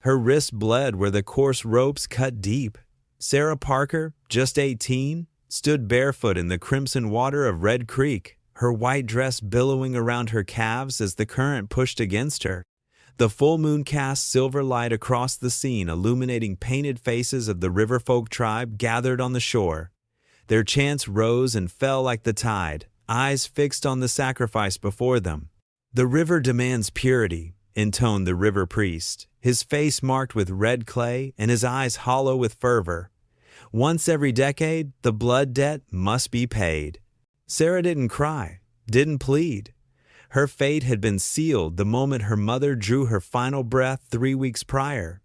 Her wrists bled where the coarse ropes cut deep. Sarah Parker, just 18, stood barefoot in the crimson water of Red Creek, her white dress billowing around her calves as the current pushed against her. The full moon cast silver light across the scene, illuminating painted faces of the riverfolk tribe gathered on the shore. Their chants rose and fell like the tide, eyes fixed on the sacrifice before them. "The river demands purity," intoned the river priest, his face marked with red clay and his eyes hollow with fervor. "Once every decade, the blood debt must be paid." Sarah didn't cry, didn't plead. Her fate had been sealed the moment her mother drew her final breath 3 weeks prior.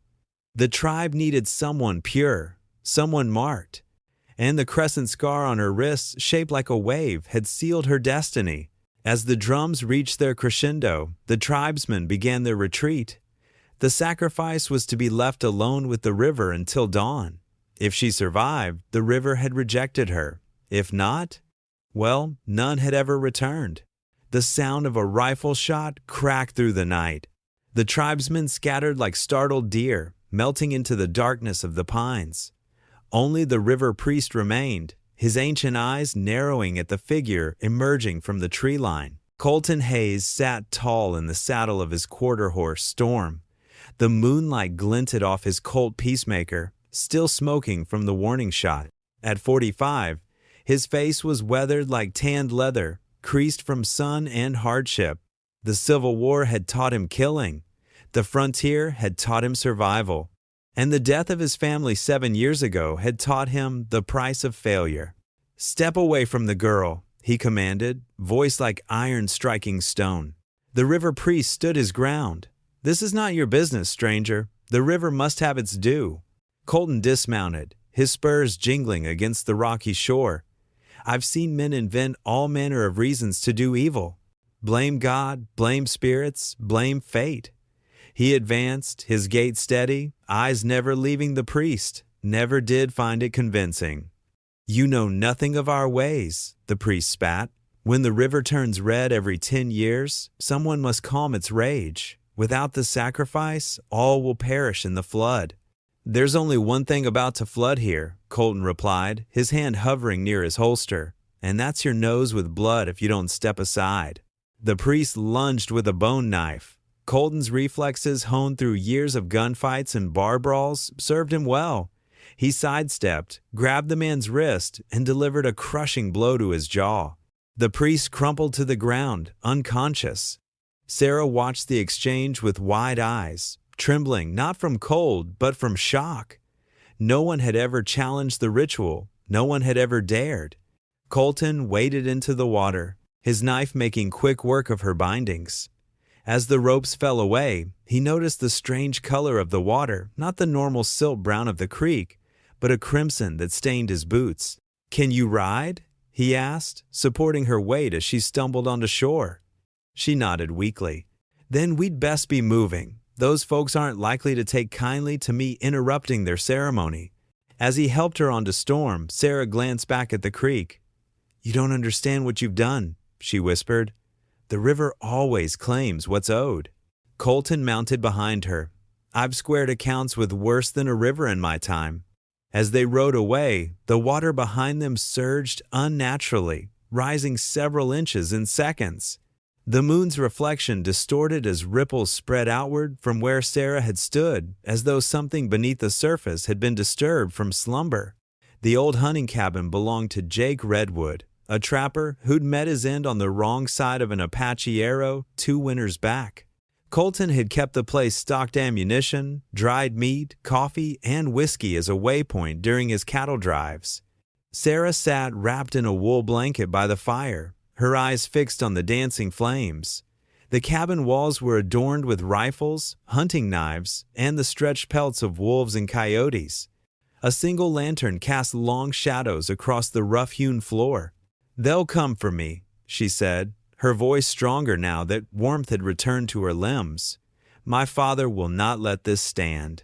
The tribe needed someone pure, someone marked, and the crescent scar on her wrist, shaped like a wave, had sealed her destiny. As the drums reached their crescendo, the tribesmen began their retreat. The sacrifice was to be left alone with the river until dawn. If she survived, the river had rejected her. If not, well, none had ever returned. The sound of a rifle shot cracked through the night. The tribesmen scattered like startled deer, melting into the darkness of the pines. Only the river priest remained, his ancient eyes narrowing at the figure emerging from the tree line. Colton Hayes sat tall in the saddle of his quarter horse, Storm. The moonlight glinted off his Colt Peacemaker, still smoking from the warning shot. At 45, his face was weathered like tanned leather, creased from sun and hardship. The Civil War had taught him killing. The frontier had taught him survival. And the death of his family 7 years ago had taught him the price of failure. "Step away from the girl," he commanded, voice like iron striking stone. The river priest stood his ground. "This is not your business, stranger. The river must have its due." Colton dismounted, his spurs jingling against the rocky shore. "I've seen men invent all manner of reasons to do evil. Blame God, blame spirits, blame fate." He advanced, his gait steady, eyes never leaving the priest, never did find it convincing. "You know nothing of our ways," the priest spat. "When the river turns red every 10 years, someone must calm its rage. Without the sacrifice, all will perish in the flood." "There's only one thing about to flood here," Colton replied, his hand hovering near his holster, "and that's your nose with blood if you don't step aside." The priest lunged with a bone knife. Colton's reflexes, honed through years of gunfights and bar brawls, served him well. He sidestepped, grabbed the man's wrist, and delivered a crushing blow to his jaw. The priest crumpled to the ground, unconscious. Sarah watched the exchange with wide eyes, trembling not from cold but from shock. No one had ever challenged the ritual. No one had ever dared. Colton waded into the water, his knife making quick work of her bindings. As the ropes fell away, he noticed the strange color of the water, not the normal silt brown of the creek, but a crimson that stained his boots. "Can you ride?" he asked, supporting her weight as she stumbled onto shore. She nodded weakly. "Then we'd best be moving. Those folks aren't likely to take kindly to me interrupting their ceremony." As he helped her onto Storm, Sarah glanced back at the creek. "You don't understand what you've done," she whispered. "The river always claims what's owed." Colton mounted behind her. "I've squared accounts with worse than a river in my time." As they rode away, the water behind them surged unnaturally, rising several inches in seconds. The moon's reflection distorted as ripples spread outward from where Sarah had stood, as though something beneath the surface had been disturbed from slumber. The old hunting cabin belonged to Jake Redwood, a trapper who'd met his end on the wrong side of an Apache arrow 2 winters back. Colton had kept the place stocked ammunition, dried meat, coffee, and whiskey as a waypoint during his cattle drives. Sarah sat wrapped in a wool blanket by the fire, her eyes fixed on the dancing flames. The cabin walls were adorned with rifles, hunting knives, and the stretched pelts of wolves and coyotes. A single lantern cast long shadows across the rough-hewn floor. "They'll come for me," she said, her voice stronger now that warmth had returned to her limbs. "My father will not let this stand."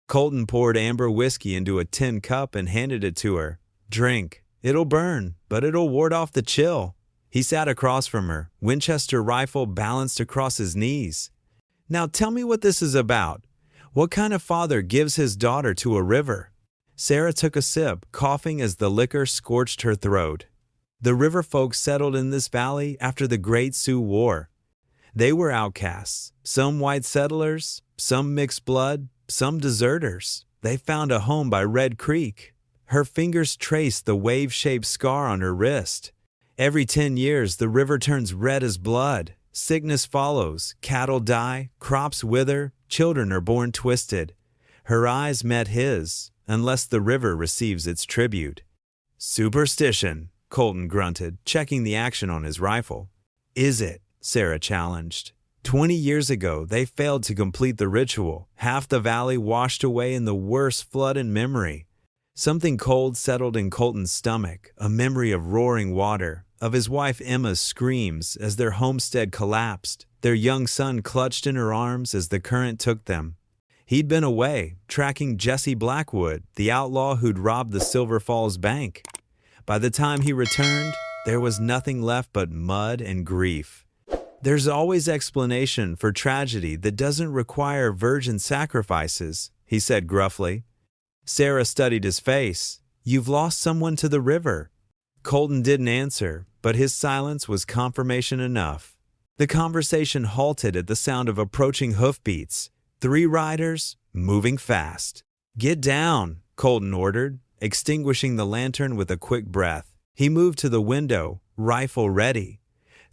Colton poured amber whiskey into a tin cup and handed it to her. "Drink. It'll burn, but it'll ward off the chill." He sat across from her, Winchester rifle balanced across his knees. "Now tell me what this is about. What kind of father gives his daughter to a river? Sarah took a sip, coughing as the liquor scorched her throat. The river folk settled in this valley after the Great Sioux War. They were outcasts, some white settlers, some mixed blood, some deserters. They found a home by Red Creek. Her fingers traced the wave-shaped scar on her wrist. Every 10 years, the river turns red as blood. Sickness follows, cattle die, crops wither, children are born twisted. Her eyes met his, unless the river receives its tribute. Superstition, Colton grunted, checking the action on his rifle. Is it? Sarah challenged. 20 years ago, they failed to complete the ritual. Half the valley washed away in the worst flood in memory. Something cold settled in Colton's stomach, a memory of roaring water, of his wife Emma's screams as their homestead collapsed, their young son clutched in her arms as the current took them. He'd been away, tracking Jesse Blackwood, the outlaw who'd robbed the Silver Falls Bank. By the time he returned, there was nothing left but mud and grief. There's always explanation for tragedy that doesn't require virgin sacrifices, he said gruffly. Sarah studied his face. You've lost someone to the river. Colton didn't answer, but his silence was confirmation enough. The conversation halted at the sound of approaching hoofbeats. 3 riders, moving fast. Get down, Colton ordered, extinguishing the lantern with a quick breath. He moved to the window, rifle ready.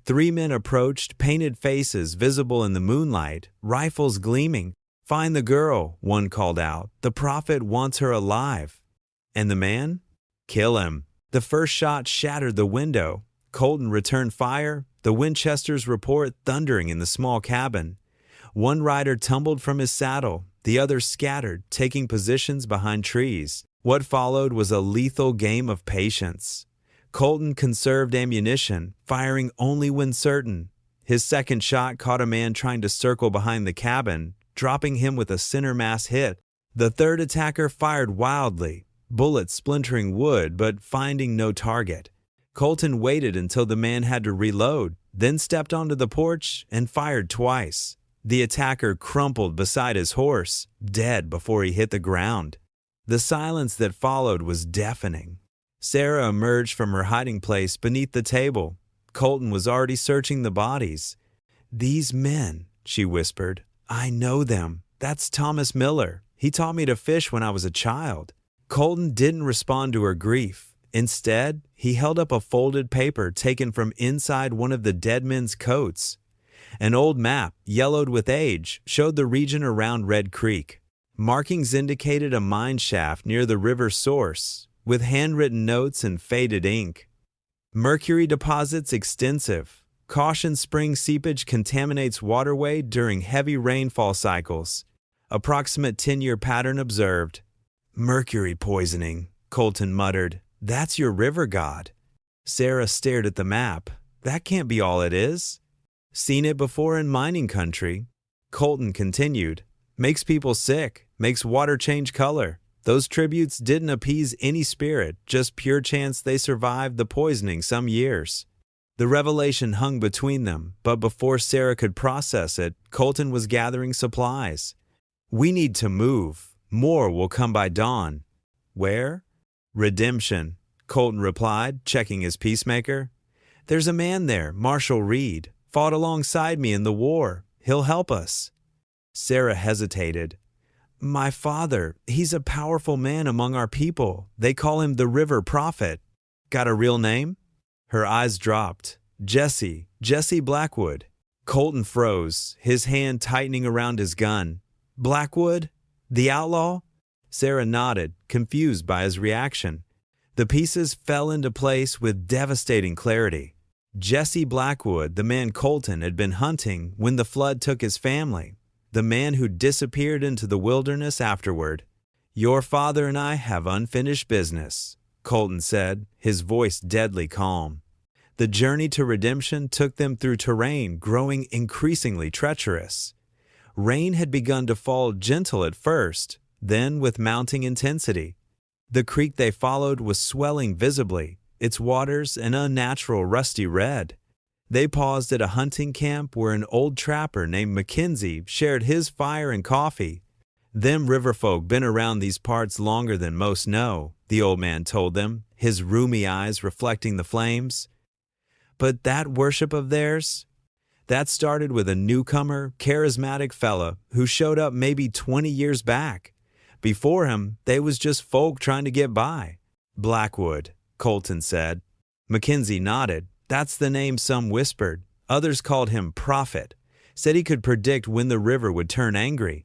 3 men approached, painted faces visible in the moonlight, rifles gleaming. Find the girl, one called out. The prophet wants her alive. And the man? Kill him. The first shot shattered the window. Colton returned fire, the Winchester's report thundering in the small cabin. 1 rider tumbled from his saddle, the others scattered, taking positions behind trees. What followed was a lethal game of patience. Colton conserved ammunition, firing only when certain. His second shot caught a man trying to circle behind the cabin, dropping him with a center mass hit. The third attacker fired wildly, bullets splintering wood but finding no target. Colton waited until the man had to reload, then stepped onto the porch and fired twice. The attacker crumpled beside his horse, dead before he hit the ground. The silence that followed was deafening. Sarah emerged from her hiding place beneath the table. Colton was already searching the bodies. These men, she whispered. I know them. That's Thomas Miller. He taught me to fish when I was a child. Colton didn't respond to her grief. Instead, he held up a folded paper taken from inside one of the dead men's coats. An old map, yellowed with age, showed the region around Red Creek. Markings indicated a mine shaft near the river's source, with handwritten notes in faded ink. Mercury deposits extensive. Caution spring seepage contaminates waterway during heavy rainfall cycles. Approximate 10-year pattern observed. Mercury poisoning, Colton muttered. That's your river god. Sarah stared at the map. That can't be all it is. Seen it before in mining country. Colton continued. Makes people sick, makes water change color. Those tributes didn't appease any spirit, just pure chance they survived the poisoning some years. The revelation hung between them, but before Sarah could process it, Colton was gathering supplies. We need to move. More will come by dawn. Where? Redemption, Colton replied, checking his peacemaker. There's a man there, Marshall Reed. Fought alongside me in the war. He'll help us. Sarah hesitated. My father, he's a powerful man among our people. They call him the River Prophet. Got a real name? Her eyes dropped. Jesse Blackwood. Colton froze, his hand tightening around his gun. Blackwood? The outlaw? Sarah nodded, confused by his reaction. The pieces fell into place with devastating clarity. Jesse Blackwood, the man Colton had been hunting when the flood took his family. The man who disappeared into the wilderness afterward. Your father and I have unfinished business, Colton said, his voice deadly calm. The journey to redemption took them through terrain growing increasingly treacherous. Rain had begun to fall gentle at first, then with mounting intensity. The creek they followed was swelling visibly, its waters an unnatural rusty red. They paused at a hunting camp where an old trapper named Mackenzie shared his fire and coffee. "Them riverfolk been around these parts longer than most know," the old man told them, his rheumy eyes reflecting the flames. "But that worship of theirs, that started with a newcomer, charismatic fella who showed up maybe 20 years back. Before him, they was just folk trying to get by." "Blackwood," Colton said. Mackenzie nodded. "That's the name some whispered. Others called him Prophet. Said he could predict when the river would turn angry.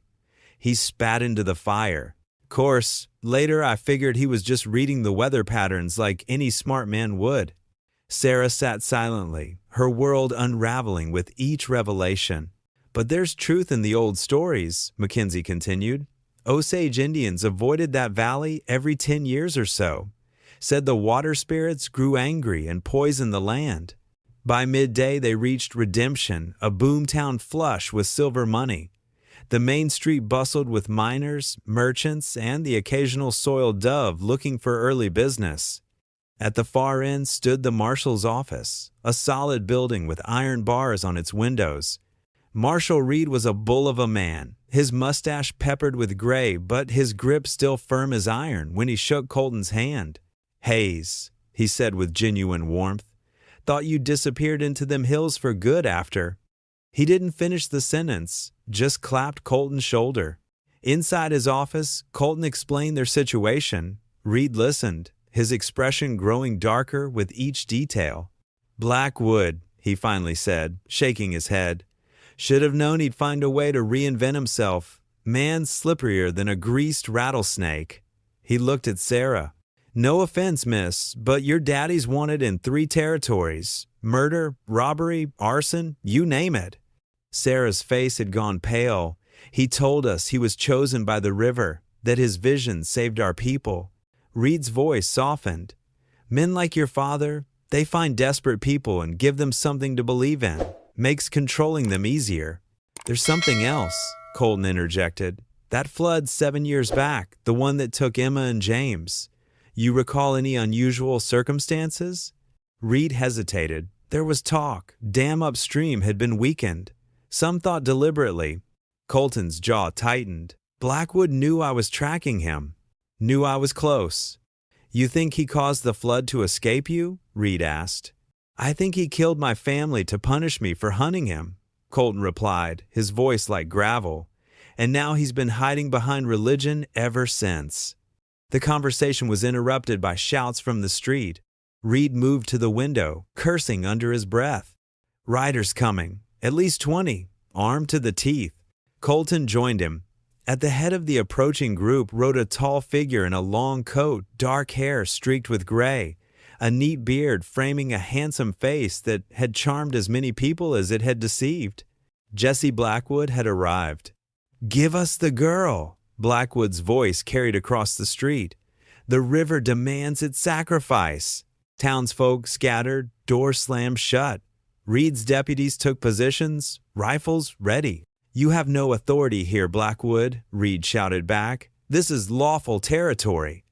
He spat into the fire. Course, later I figured he was just reading the weather patterns like any smart man would." Sarah sat silently, her world unraveling with each revelation. "But there's truth in the old stories," Mackenzie continued. "Osage Indians avoided that valley every 10 years or so. Said the water spirits grew angry and poisoned the land. By midday they reached Redemption, a boomtown flush with silver money. The main street bustled with miners, merchants, and the occasional soiled dove looking for early business. At the far end stood the marshal's office, a solid building with iron bars on its windows. Marshal Reed was a bull of a man, his mustache peppered with gray, but his grip still firm as iron when he shook Colton's hand. "Hayes," he said with genuine warmth, "thought you disappeared into them hills for good after." He didn't finish the sentence, just clapped Colton's shoulder. Inside his office, Colton explained their situation. Reed listened, his expression growing darker with each detail. "Blackwood," he finally said, shaking his head. "Should have known he'd find a way to reinvent himself. Man's slipperier than a greased rattlesnake." He looked at Sarah. "No offense, miss, but your daddy's wanted in 3 territories. Murder, robbery, arson, you name it." Sarah's face had gone pale. "He told us he was chosen by the river, that his vision saved our people." Reed's voice softened. "Men like your father, they find desperate people and give them something to believe in. Makes controlling them easier." "There's something else," Colton interjected. "That flood 7 years back, the one that took Emma and James. You recall any unusual circumstances?" Reed hesitated. There was talk. Dam upstream had been weakened. Some thought deliberately. Colton's jaw tightened. "Blackwood knew I was tracking him. Knew I was close." "You think he caused the flood to escape you?" Reed asked. "I think he killed my family to punish me for hunting him," Colton replied, his voice like gravel. "And now he's been hiding behind religion ever since." The conversation was interrupted by shouts from the street. Reed moved to the window, cursing under his breath. "Riders coming, at least 20, armed to the teeth." Colton joined him. At the head of the approaching group rode a tall figure in a long coat, dark hair streaked with gray, a neat beard framing a handsome face that had charmed as many people as it had deceived. Jesse Blackwood had arrived. "Give us the girl," Blackwood's voice carried across the street. "The river demands its sacrifice." Townsfolk scattered, doors slammed shut. Reed's deputies took positions, rifles ready. "You have no authority here, Blackwood," Reed shouted back. "This is lawful territory."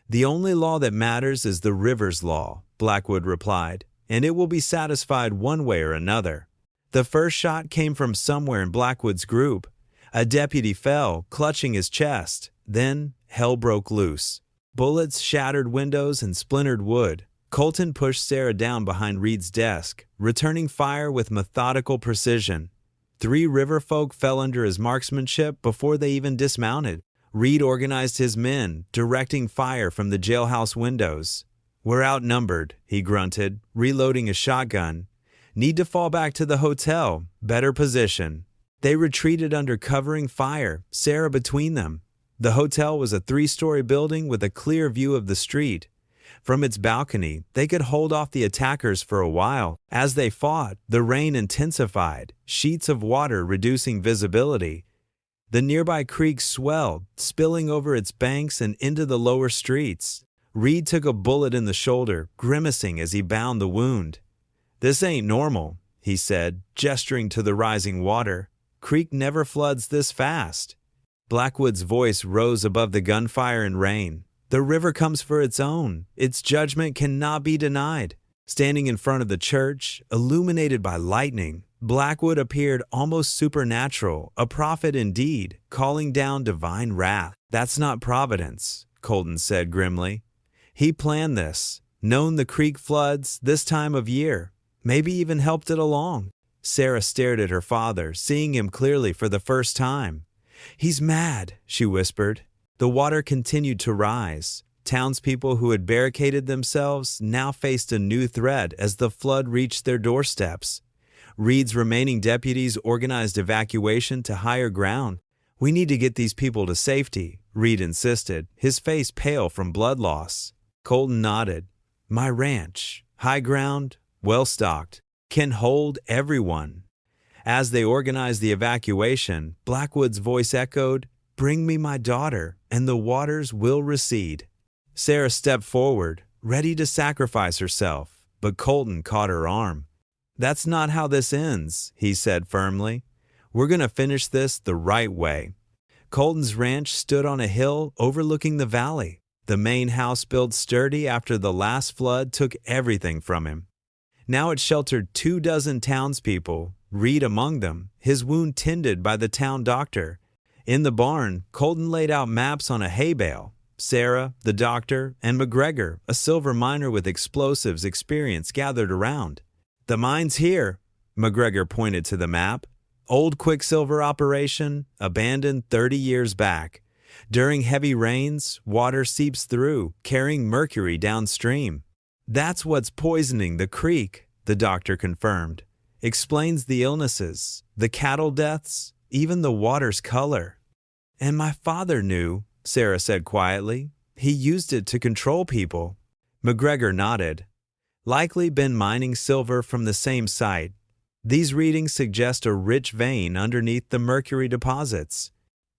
"The only law that matters is the river's law," Blackwood replied, "and it will be satisfied one way or another." The first shot came from somewhere in Blackwood's group. A deputy fell, clutching his chest. Then hell broke loose. Bullets shattered windows and splintered wood. Colton pushed Sarah down behind Reed's desk, returning fire with methodical precision. 3 riverfolk fell under his marksmanship before they even dismounted. Reed organized his men, directing fire from the jailhouse windows. "We're outnumbered," he grunted, reloading a shotgun. "Need to fall back to the hotel. Better position." They retreated under covering fire, Sarah between them. The hotel was a 3-story building with a clear view of the street. From its balcony, they could hold off the attackers for a while. As they fought, the rain intensified, sheets of water reducing visibility. The nearby creek swelled, spilling over its banks and into the lower streets. Reed took a bullet in the shoulder, grimacing as he bound the wound. "This ain't normal," he said, gesturing to the rising water. "Creek never floods this fast." Blackwood's voice rose above the gunfire and rain. "The river comes for its own. Its judgment cannot be denied." Standing in front of the church, illuminated by lightning, Blackwood appeared almost supernatural, a prophet indeed, calling down divine wrath. That's not providence, Colton said grimly. He planned this, known the creek floods this time of year, maybe even helped it along. Sarah stared at her father, seeing him clearly for the first time. He's mad, she whispered. The water continued to rise. Townspeople who had barricaded themselves now faced a new threat as the flood reached their doorsteps. Reed's remaining deputies organized evacuation to higher ground. We need to get these people to safety, Reed insisted, his face pale from blood loss. Colton nodded. My ranch, high ground, well-stocked, can hold everyone. As they organized the evacuation, Blackwood's voice echoed, Bring me my daughter, and the waters will recede. Sarah stepped forward, ready to sacrifice herself, but Colton caught her arm. That's not how this ends, he said firmly. We're going to finish this the right way. Colton's ranch stood on a hill overlooking the valley. The main house, built sturdy after the last flood, took everything from him. Now it sheltered 24 townspeople, Reed among them, his wound tended by the town doctor. In the barn, Colton laid out maps on a hay bale. Sarah, the doctor, and McGregor, a silver miner with explosives experience, gathered around. The mine's here, McGregor pointed to the map. Old Quicksilver operation, abandoned 30 years back. During heavy rains, water seeps through, carrying mercury downstream. That's what's poisoning the creek, the doctor confirmed. Explains the illnesses, the cattle deaths, even the water's color. And my father knew, Sarah said quietly. He used it to control people. McGregor nodded. Likely been mining silver from the same site. These readings suggest a rich vein underneath the mercury deposits.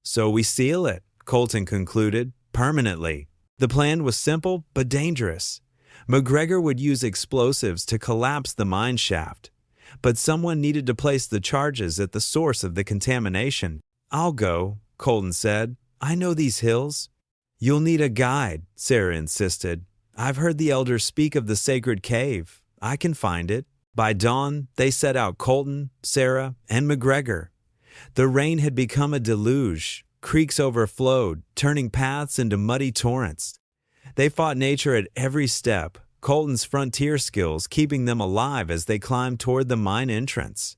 So we seal it, Colton concluded, permanently. The plan was simple but dangerous. McGregor would use explosives to collapse the mine shaft. But someone needed to place the charges at the source of the contamination. I'll go, Colton said. I know these hills. You'll need a guide, Sarah insisted. I've heard the elders speak of the sacred cave. I can find it. By dawn, they set out Colton, Sarah, and McGregor. The rain had become a deluge. Creeks overflowed, turning paths into muddy torrents. They fought nature at every step, Colton's frontier skills keeping them alive as they climbed toward the mine entrance.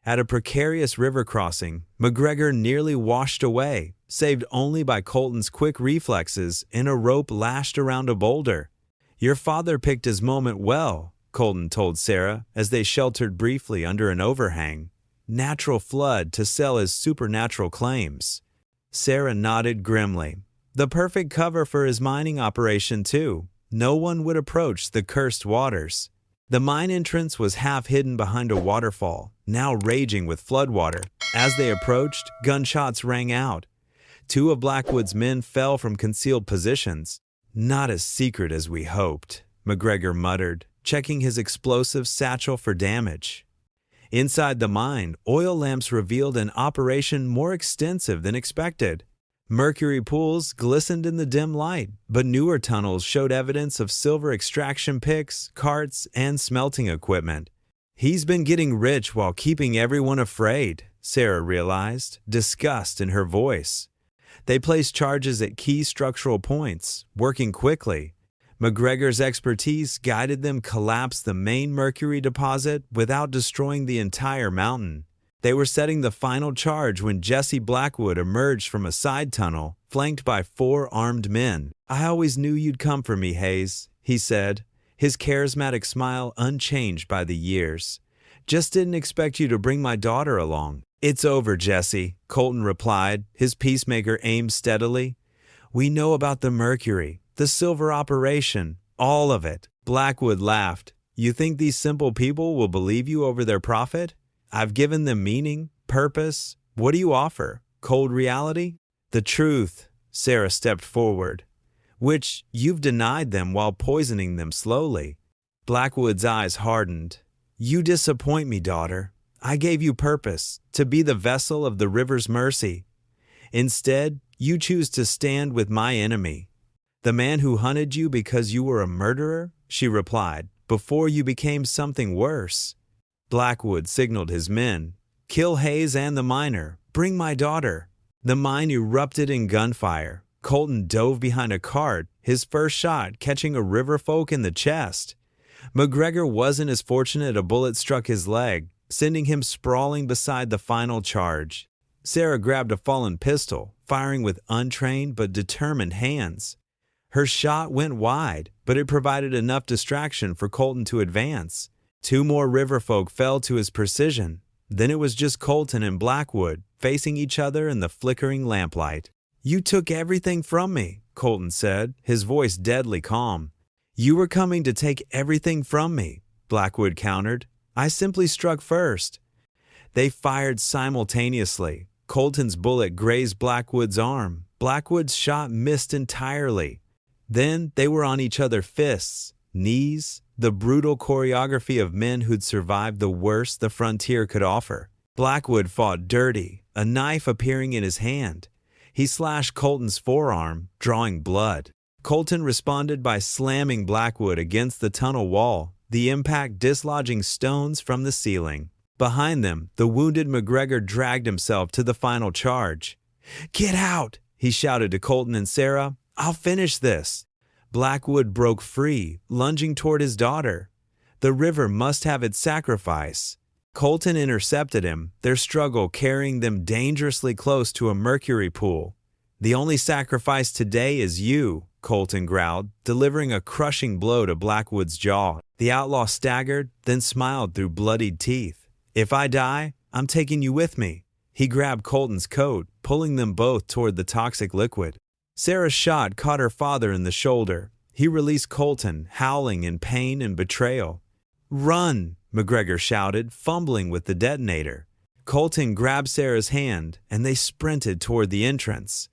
At a precarious river crossing, McGregor nearly washed away, saved only by Colton's quick reflexes and a rope lashed around a boulder. Your father picked his moment well, Colton told Sarah as they sheltered briefly under an overhang. Natural flood to sell his supernatural claims. Sarah nodded grimly. The perfect cover for his mining operation, too. No one would approach the cursed waters. The mine entrance was half hidden behind a waterfall, now raging with floodwater. As they approached, gunshots rang out. 2 of Blackwood's men fell from concealed positions. Not as secret as we hoped, McGregor muttered, checking his explosive satchel for damage. Inside the mine, oil lamps revealed an operation more extensive than expected. Mercury pools glistened in the dim light, but newer tunnels showed evidence of silver extraction picks, carts, and smelting equipment. He's been getting rich while keeping everyone afraid, Sarah realized, disgust in her voice. They placed charges at key structural points, working quickly. McGregor's expertise guided them collapse the main mercury deposit without destroying the entire mountain. They were setting the final charge when Jesse Blackwood emerged from a side tunnel, flanked by 4 armed men. I always knew you'd come for me, Hayes, he said, his charismatic smile unchanged by the years. Just didn't expect you to bring my daughter along. It's over, Jesse, Colton replied, his peacemaker aimed steadily. We know about the mercury, the silver operation, all of it. Blackwood laughed. You think these simple people will believe you over their profit? I've given them meaning, purpose. What do you offer? Cold reality? The truth, Sarah stepped forward, which you've denied them while poisoning them slowly. Blackwood's eyes hardened. You disappoint me, daughter. I gave you purpose, to be the vessel of the river's mercy. Instead, you choose to stand with my enemy. The man who hunted you because you were a murderer, she replied, before you became something worse. Blackwood signaled his men, "Kill Hayes and the miner. Bring my daughter." The mine erupted in gunfire. Colton dove behind a cart, his first shot catching a river folk in the chest. McGregor wasn't as fortunate. A bullet struck his leg, sending him sprawling beside the final charge. Sarah grabbed a fallen pistol, firing with untrained but determined hands. Her shot went wide, but it provided enough distraction for Colton to advance. 2 more riverfolk fell to his precision. Then it was just Colton and Blackwood, facing each other in the flickering lamplight. "You took everything from me," Colton said, his voice deadly calm. "You were coming to take everything from me," Blackwood countered. "I simply struck first." They fired simultaneously. Colton's bullet grazed Blackwood's arm. Blackwood's shot missed entirely. Then they were on each other's fists, knees, the brutal choreography of men who'd survived the worst the frontier could offer. Blackwood fought dirty, a knife appearing in his hand. He slashed Colton's forearm, drawing blood. Colton responded by slamming Blackwood against the tunnel wall, the impact dislodging stones from the ceiling. Behind them, the wounded McGregor dragged himself to the final charge. "Get out!" he shouted to Colton and Sarah. "I'll finish this." Blackwood broke free, lunging toward his daughter. The river must have its sacrifice. Colton intercepted him, their struggle carrying them dangerously close to a mercury pool. "The only sacrifice today is you," Colton growled, delivering a crushing blow to Blackwood's jaw. The outlaw staggered, then smiled through bloodied teeth. "If I die, I'm taking you with me." He grabbed Colton's coat, pulling them both toward the toxic liquid. Sarah's shot caught her father in the shoulder. He released Colton, howling in pain and betrayal. "Run!" McGregor shouted, fumbling with the detonator. Colton grabbed Sarah's hand, and they sprinted toward the entrance.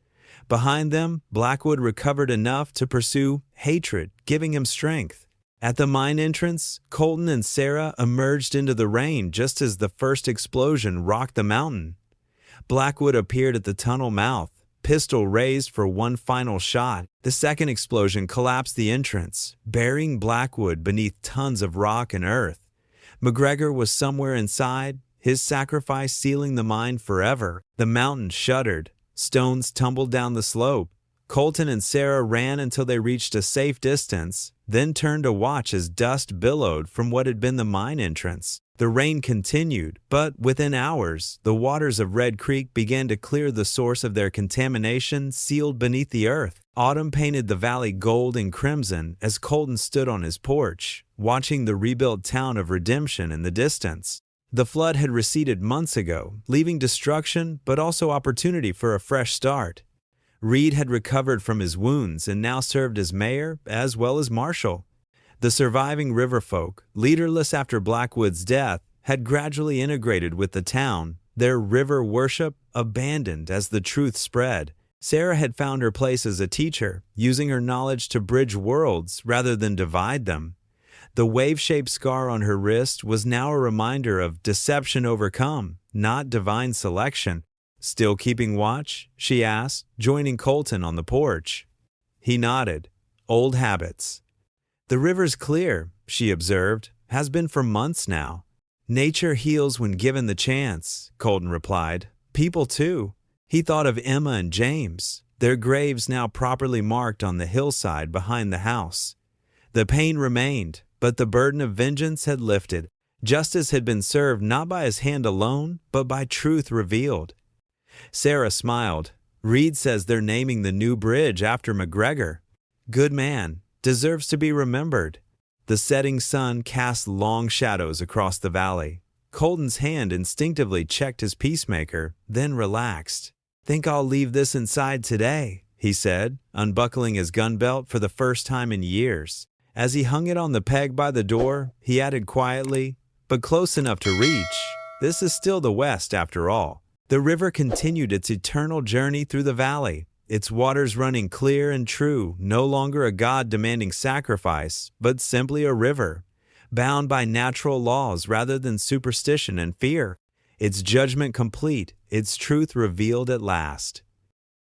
Behind them, Blackwood recovered enough to pursue hatred, giving him strength. At the mine entrance, Colton and Sarah emerged into the rain just as the first explosion rocked the mountain. Blackwood appeared at the tunnel mouth, pistol raised for one final shot. The second explosion collapsed the entrance, burying Blackwood beneath tons of rock and earth. McGregor was somewhere inside, his sacrifice sealing the mine forever. The mountain shuddered. Stones tumbled down the slope. Colton and Sarah ran until they reached a safe distance, then turned to watch as dust billowed from what had been the mine entrance. The rain continued, but within hours, the waters of Red Creek began to clear the source of their contamination sealed beneath the earth. Autumn painted the valley gold and crimson as Colton stood on his porch, watching the rebuilt town of Redemption in the distance. The flood had receded months ago, leaving destruction but also opportunity for a fresh start. Reed had recovered from his wounds and now served as mayor as well as marshal. The surviving riverfolk, leaderless after Blackwood's death, had gradually integrated with the town, their river worship abandoned as the truth spread. Sarah had found her place as a teacher, using her knowledge to bridge worlds rather than divide them. The wave-shaped scar on her wrist was now a reminder of deception overcome, not divine selection. "Still keeping watch?" she asked, joining Colton on the porch. He nodded. "Old habits." "The river's clear," she observed, "has been for months now." "Nature heals when given the chance," Colton replied. "People too." He thought of Emma and James, their graves now properly marked on the hillside behind the house. The pain remained, but the burden of vengeance had lifted. Justice had been served not by his hand alone, but by truth revealed. Sarah smiled. "Reed says they're naming the new bridge after McGregor. Good man, deserves to be remembered." The setting sun cast long shadows across the valley. Colton's hand instinctively checked his peacemaker, then relaxed. "Think I'll leave this inside today," he said, unbuckling his gun belt for the first time in years. As he hung it on the peg by the door, he added quietly, "But close enough to reach. This is still the West after all." The river continued its eternal journey through the valley, its waters running clear and true, no longer a god demanding sacrifice, but simply a river, bound by natural laws rather than superstition and fear. Its judgment complete, its truth revealed at last.